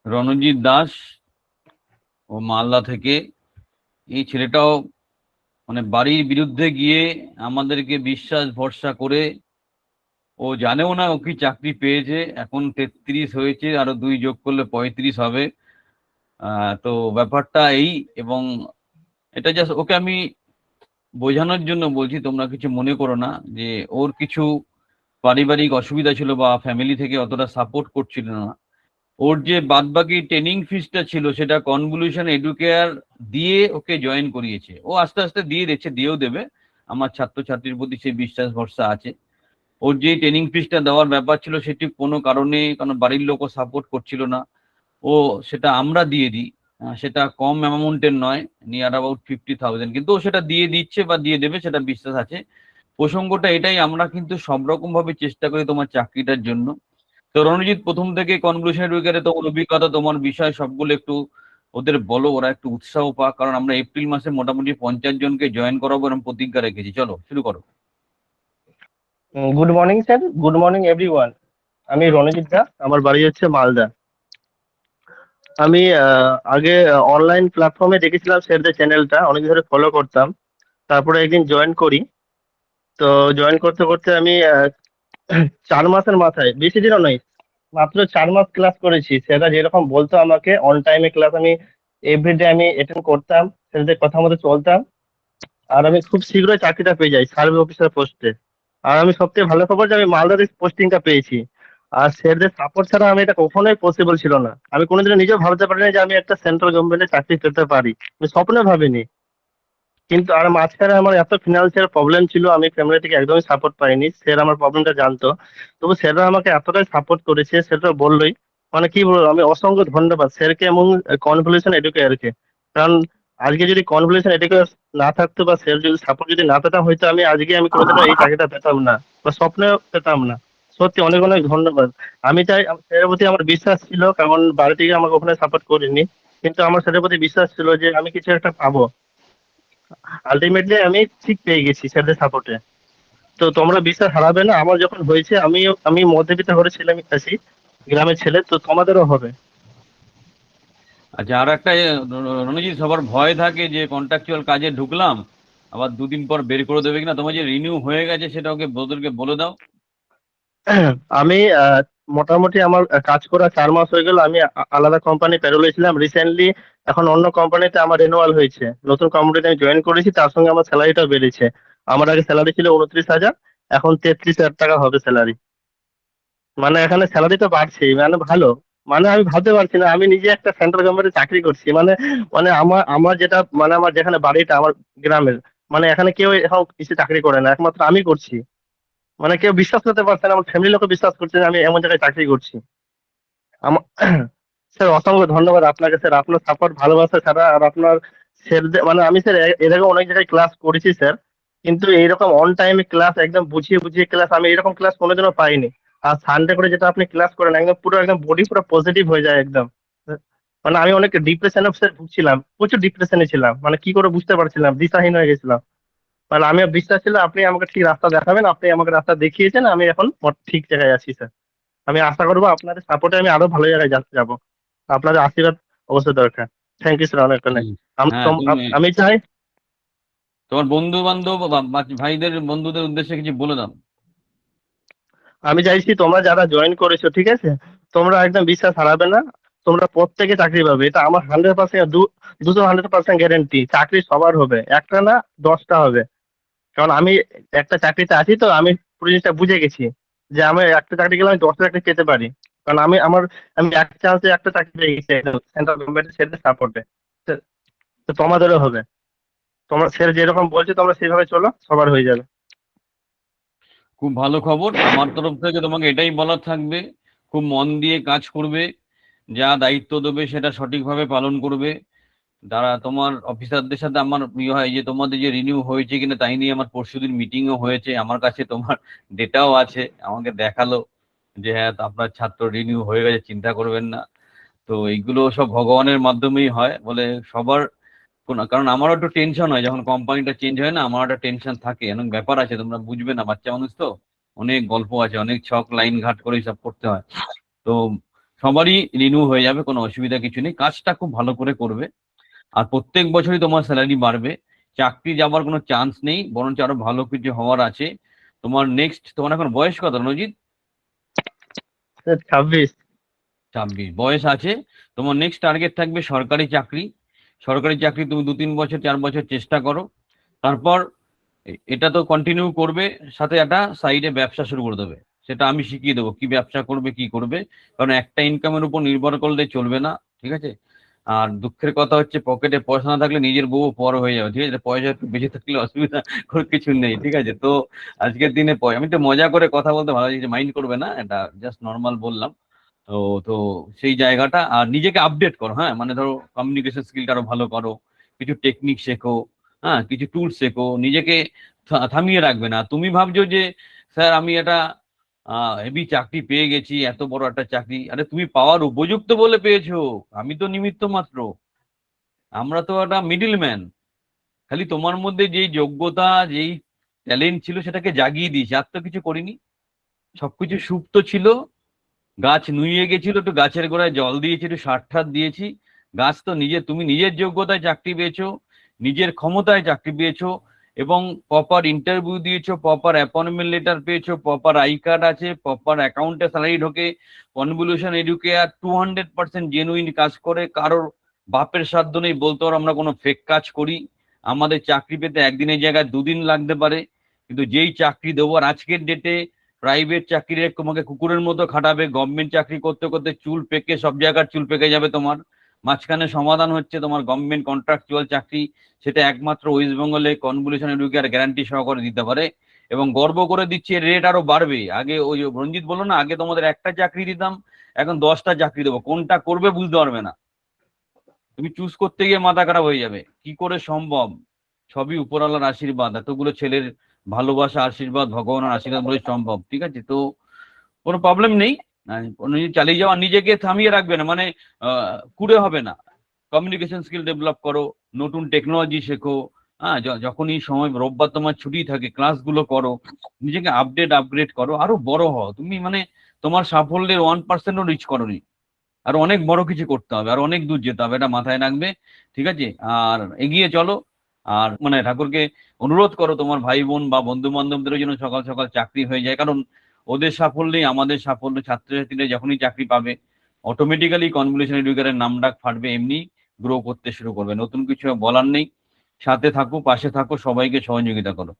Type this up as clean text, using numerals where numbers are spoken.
রণজিৎ দাস, ও মালদা থেকে। এই ছেলেটাও মানে বাড়ির বিরুদ্ধে গিয়ে আমাদেরকে বিশ্বাস ভরসা করে, ও জানেও না ও কি চাকরি পেয়েছে। এখন 33 হয়েছে, আরো 2 যোগ করলে 35 হবে। তো ব্যাপারটা এই, এবং এটা জাস্ট ওকে আমি বোঝানোর জন্য বলছি, তোমরা কিছু মনে করো না যে ওর কিছু পারিবারিক অসুবিধা ছিল বা ফ্যামিলি থেকে অতটা সাপোর্ট করছিল না। ওর যে বাদবাকি ট্রেনিং ফিসটা ছিল সেটা কনভলিউশন এডুকেয়ার দিয়ে ওকে জয়েন করিয়েছে। ও আস্তে আস্তে দিয়ে দিচ্ছে, দিয়েও দেবে। আমার ছাত্রছাত্রীর প্রতি সেই বিশ্বাস ভরসা আছে। ওর যে ট্রেনিং ফিসটা দেওয়ার ব্যাপার ছিল সেটি কোনো কারণে, কারণ বাড়ির লোকও সাপোর্ট করছিল না, ও সেটা আমরা দিয়ে দিই। সেটা কম অ্যামাউন্টের নয়, নিয়ার অ্যাবাউট 50,000, কিন্তু ও সেটা দিয়ে দিচ্ছে বা দিয়ে দেবে, সেটা বিশ্বাস আছে। প্রসঙ্গটা এটাই, আমরা কিন্তু সব রকম ভাবে চেষ্টা করি তোমার চাকরিটার জন্য। তো রণজিৎ, প্রথম থেকে কনভলিউশন এডুকেটরে তোমার অভিজ্ঞতা, তোমার বিষয় সবগুলো একটু ওদের বলো, ওরা একটু উৎসাহ পাক, কারণ আমরা এপ্রিল মাসে মোটামুটি 50 জনকে জয়েন করাবো এরকম প্রতিজ্ঞা রেখেছি। চলো শুরু করো। Good morning sir, good morning everyone. আমি রণজিৎ দা, আমার বাড়ি হচ্ছে মালদা। আমি আগে অনলাইন প্ল্যাটফর্মে দেখেছিলাম স্যারদের চ্যানেলটা, অনেক ধরে ফলো করতাম। তারপরে একদিন জয়েন করি। তো জয়েন করতে করতে আমি 4 মাসের মাথায়, বেশি দিনও নয়, মাত্র 4 মাস ক্লাস করেছি। স্যাররা যেরকম বলতো আমাকে অন টাইমে ক্লাস আমি এভরিডে আমি অ্যাটেন্ড করতাম, স্যারদের কথা মতো চলতাম। আর আমি খুব শীঘ্রই চাকরিটা পেয়ে যাই সার্ভে অফিসার পোস্টে। আর আমি সবথেকে ভালো খবর যে আমি মালদাতে পোস্টিংটা পেয়েছি। আর স্যারদের সাপোর্ট ছাড়া আমি এটা কখনোই পসিবল ছিল না। আমি কোনোদিনও নিজেও ভাবতে পারিনি যে আমি একটা সেন্ট্রাল গভর্নমেন্টের চাকরি পেতে পারি, আমি স্বপ্নে ভাবিনি। কিন্তু আর মাঝখানে আমার এত ফিনান্সিয়াল প্রবলেম ছিল, আমি ফ্যামিলি থেকে একদমই সাপোর্ট পাইনি। স্যার আমার প্রবলেমটা জানতো, তবু স্যাররা আমাকে এতটাই সাপোর্ট করেছে, সেটা বললোই। মানে কি বলবো, আমি অসংখ্য ধন্যবাদ স্যারকে এবং কনভলিউশন এডুকেয়ারকে। কারণ আজকে যদি কনভলিউশন এডুকেয়ার না থাকতো বা স্যার যদি সাপোর্ট যদি না পেতাম, হয়তো আমি কোনোদিনও এই চাকরিটা পেতাম না বা স্বপ্নেও পেতাম না। সত্যি অনেক অনেক ধন্যবাদ। আমি চাই স্যারের প্রতি আমার বিশ্বাস ছিল, কারণ বাড়ি থেকে আমাকে ওখানে সাপোর্ট করিনি, কিন্তু আমার স্যারের প্রতি বিশ্বাস ছিল যে আমি কিছু একটা পাবো। আলটিমেটলি আমি ঠিক পেয়ে গেছি স্যারদের সাপোর্টে। তো তোমরা বিশ্বাস হারাবে না, আমার যখন হয়েছে, আমি মধ্যবিত্ত ঘরের ছেলে, আমি আছি গ্রামের ছেলে, তো তোমাদেরও হবে। আচ্ছা, আর একটা রণজিৎ, সবার ভয় থাকে যে কন্ট্রাকচুয়াল কাজে ঢুকলাম, আবার 2 দিন পর বের করে দেবে কিনা। তোমার যে রিনিউ হয়ে গেছে সেটা ওকে, ওদেরকে বলে দাও। আমি মোটামুটি আমার কাজ করা 4 মাস হয়ে গেল। আমি আলাদা কোম্পানি প্যারোলে ছিলাম রিসেন্টলি। এখন অন্য কোম্পানিতে আমার রেনুয়াল হয়েছে, নতুন কোম্পানিতে আমি জয়েন করেছি, তার সঙ্গে আমার স্যালারিটাও বেড়েছে। আমার আগে স্যালারি ছিল 29,000, এখন 33,000 টাকা হবে স্যালারি। মানে এখানে স্যালারি তো বাড়ছেই, মানে ভালো। মানে আমি ভাবতে পারছি না আমি নিজে একটা সেন্ট্রাল গভর্নমেন্টে চাকরি করছি। মানে মানে আমার আমার যেটা, মানে আমার যেখানে বাড়িটা আমার গ্রামের, মানে এখানে কেউ এখন কিছু চাকরি করে না, একমাত্র আমি করছি। মানে কেউ বিশ্বাস করতে পারছে না, আমার ফ্যামিলির লোকও বিশ্বাস করছে না আমি এমন জায়গায় চাকরি করছি। আমার স্যার অসংখ্য ধন্যবাদ আপনাকে স্যার, আপনার সাপোর্ট ভালোবাসা ছাড়া আর আপনার স্যার, মানে আমি স্যার এর আগে অনেক জায়গায় ক্লাস করেছি স্যার, কিন্তু এইরকম অন টাইমে ক্লাস একদম বুঝিয়ে বুঝিয়ে ক্লাস আমি এরকম ক্লাস কোনোদিনও পাইনি। আর সানডে করে যেটা আপনি ক্লাস করেন, একদম পুরো একদম বডি পুরো পজিটিভ হয়ে যায় একদম। মানে আমি অনেক ডিপ্রেশনে স্যার ভুগছিলাম, প্রচুর ডিপ্রেশনে ছিলাম, মানে কি করে বুঝতে পারছিলাম, দিশাহীন হয়ে গেছিলাম। মানে আমি বিশ্বাস ছিল আপনি আমাকে ঠিক রাস্তা দেখাবেন, আপনি আমাকে রাস্তা দেখিয়েছেন, আমি এখন ঠিক জায়গায় আছি স্যার। আমি আশা করবো আপনাদের সাপোর্টে আমি আরো ভালো জায়গায় যাবো। আপনাদের আশীর্বাদ অবশ্যই দরকার। থ্যাংক ইউ স্যার, অনেক অনেক। হ্যাঁ, তুমি আমি চাই, তোমার বন্ধু বান্ধব বা ভাইদের, বন্ধুদের উদ্দেশ্যে কিছু বলে দাও। আমি চাইছি তোমরা যারা জয়েন করেছো, ঠিক আছে, তোমরা একদম বিশ্বাস হারাবে না। তোমরা প্রত্যেকে চাকরি পাবে, এটা আমার 100%, 200% গ্যারেন্টি। চাকরি সবার হবে, একটা না 10টা হবে। কারণ আমি একটা চাকরিতে আছি, তো আমি পুরো জিনিসটা বুঝে গেছি যে আমি একটা চাকরি গেলে আমি 10টা চাকরি পেতে পারি। কারণ আমি এক চান্সে একটা চাকরি পেয়ে গেছি সেন্ট্রাল গভর্নমেন্টের সাথে সাপোর্টে। তো তোমাদেরও হবে। তোমরা স্যার যেরকম বলছে তোমরা সেভাবে চলো, সবার হয়ে যাবে। খুব ভালো খবর। আমার তরফ থেকে তোমাকে এটাই বলার থাকবে, খুব মন দিয়ে কাজ করবে, যা দায়িত্ব দেবে সেটা সঠিকভাবে পালন করবে। যারা তোমার অফিসারদের সাথে আমার ইয়ে হয়, যে তোমাদের যে রিনিউ হয়েছে কিনা তাই নিয়ে আমার পরশুদিন মিটিংও হয়েছে, আমার কাছে তোমার ডেটাও আছে, আমাকে দেখালো যে হ্যাঁ আপনার ছাত্র রিনিউ হয়ে গেছে, চিন্তা করবেন না। তো এইগুলো সব ভগবানের মাধ্যমেই হয় বলে সবার। কারণ আমারও একটু টেনশন হয় যখন কোম্পানিটা চেঞ্জ হয় না, আমার একটা টেনশন থাকে, অনেক ব্যাপার আছে, তোমরা বুঝবে না, বাচ্চা মানুষ তো, অনেক গল্প আছে, অনেক ছক লাইন ঘাট করে সব করতে হয়। তো সবারই রিনিউ হয়ে যাবে, কোনো অসুবিধা কিছু নেই, কাজটা খুব ভালো করে করবে। আর প্রত্যেক বছরই তোমার স্যালারি বাড়বে, চাকরি যাবার কোনো চান্স নেই, বরঞ্চ আরো ভালো কিছু হওয়ার আছে। তোমার নেক্সট, তোমার এখন বয়স কত রণজিৎ? স্যার 26। 26 বয়স আছে। তোমার নেক্সট টার্গেট থাকবে সরকারি চাকরি। সরকারি চাকরি তুমি 2-3 বছর 4 বছর চেষ্টা করো। তারপর এটা তো কন্টিনিউ করবে, সাথে একটা সাইডে ব্যবসা শুরু করে দেবে। সেটা আমি শিখিয়ে দেবো কি ব্যবসা করবে কি করবে, কারণ একটা ইনকামের উপর নির্ভর করলে চলবে না, ঠিক আছে? আর দুঃখের কথা হচ্ছে পকেটে পয়সা না থাকলে নিজের বউ পর হয়ে যাবে, ঠিক আছে? পয়সা একটু বেঁচে থাকলে অসুবিধা কোনো কিছু নেই, ঠিক আছে? তো আজকের দিনে আমি তো মজা করে কথা বলতে ভালো লাগছে, মাইন্ড করবে না, এটা জাস্ট নর্মাল বললাম। তো তো সেই জায়গাটা, আর নিজেকে আপডেট করো, হ্যাঁ, মানে ধরো কমিউনিকেশন স্কিলটা আরো ভালো করো, কিছু টেকনিক শেখো, হ্যাঁ, কিছু টুলস শেখো, নিজেকে থামিয়ে রাখবে না। তুমি ভাবছো যে স্যার আমি একটা হেভি চাকরি পেয়ে গেছি, এত বড় একটা চাকরি, আরে তুমি পাওয়ার উপযুক্ত বলে পেয়েছো, আমি তো নিমিত্ত মাত্র, আমরা তো একটা মিডিল ম্যান। খালি তোমার মধ্যে যেই যোগ্যতা, যেই ট্যালেন্ট ছিল সেটাকে জাগিয়ে দিয়েছি, আর তো কিছু করিনি। সবকিছু সুপ্ত ছিল, গাছ নুয়ে গেছিল, একটু গাছের গোড়ায় জল দিয়েছি, একটু সার ঠার দিয়েছি। গাছ তো নিজে, তুমি নিজের যোগ্যতায় চাকরি পেয়েছো, নিজের ক্ষমতায় চাকরি পেয়েছো, এবং প্রপার ইন্টারভিউ দিয়েছো, প্রপার অ্যাপয়েন্টমেন্ট লেটার পেয়েছো, প্রপার আই কার্ড আছে, প্রপার অ্যাকাউন্টে স্যালারি ঢোকে, কনভলিউশন এডুকেয়ার 200% জেনুইন কাজ করে, কারোর বাপের সাধ্য নেই বলতে পারো আমরা কোনো ফেক কাজ করি। আমাদের চাকরি পেতে একদিনের জায়গায় 2 দিন লাগতে পারে, কিন্তু যেই চাকরি দেবো, আর আজকের ডেটে প্রাইভেট চাকরি তোমাকে কুকুরের মতো খাটাবে, গভর্নমেন্ট চাকরি করতে করতে চুল পেকে, সব জায়গার চুল পেকে যাবে তোমার। মাঝখানে সমাধান হচ্ছে তোমার গভর্নমেন্ট কন্ট্রাকচুয়াল চাকরি, সেটা একমাত্র ওয়েস্ট বেঙ্গলে কনভলিউশন এডুকেয়ার গ্যারান্টি সহকারে দিতে পারে। এবং গর্ব করে দিচ্ছি, রেট আরো বাড়বে। আগে ওই যে রঞ্জিত বললো না, আগে তোমাদের একটা চাকরি দিতাম, এখন 10টা চাকরি দেবো, কোনটা করবে বুঝতে পারবে না, তুমি চুজ করতে গিয়ে মাথা খারাপ হয়ে যাবে, কি করে সম্ভব? সবই উপরওয়ালার আশীর্বাদ, এতগুলো ছেলের ভালোবাসা, আশীর্বাদ, ভগবানের আশীর্বাদ বলে সম্ভব, ঠিক আছে? তো কোনো প্রবলেম নেই, চালিয়ে যাওয়া, নিজেকে থামিয়ে রাখবে না, মানে কুড়ে হবে না। কমিউনিকেশন স্কিল ডেভেলপ করো, নতুন টেকনোলজি শেখো, হ্যাঁ, যখনই সময়, রোববার তোমার ছুটি থাকে, ক্লাসগুলো করো, নিজেকে আপগ্রেড করো, আরো বড় হও তুমি, মানে তোমার সাফল্যের 1%ও রিচ করোনি, আর অনেক বড় কিছু করতে হবে, আর অনেক দূর যেতে হবে, এটা মাথায় রাখবে, ঠিক আছে? আর এগিয়ে চলো। আর মানে ঠাকুরকে অনুরোধ করো তোমার ভাই বোন বা বন্ধু বান্ধবদের জন্য সকাল সকাল চাকরি হয়ে যায়, কারণ ওদের সাফল্যেই আমাদের সাফল্য। ছাত্রছাত্রীরা যখনই চাকরি পাবে, অটোমেটিক্যালি কনভলিউশন এডুকেটরের নাম ডাক ফাটবে, এমনি গ্রো করতে শুরু করবে। নতুন কিছু বলার নেই, সাথে থাকো, পাশে থাকো, সবাইকে সহযোগিতা করো।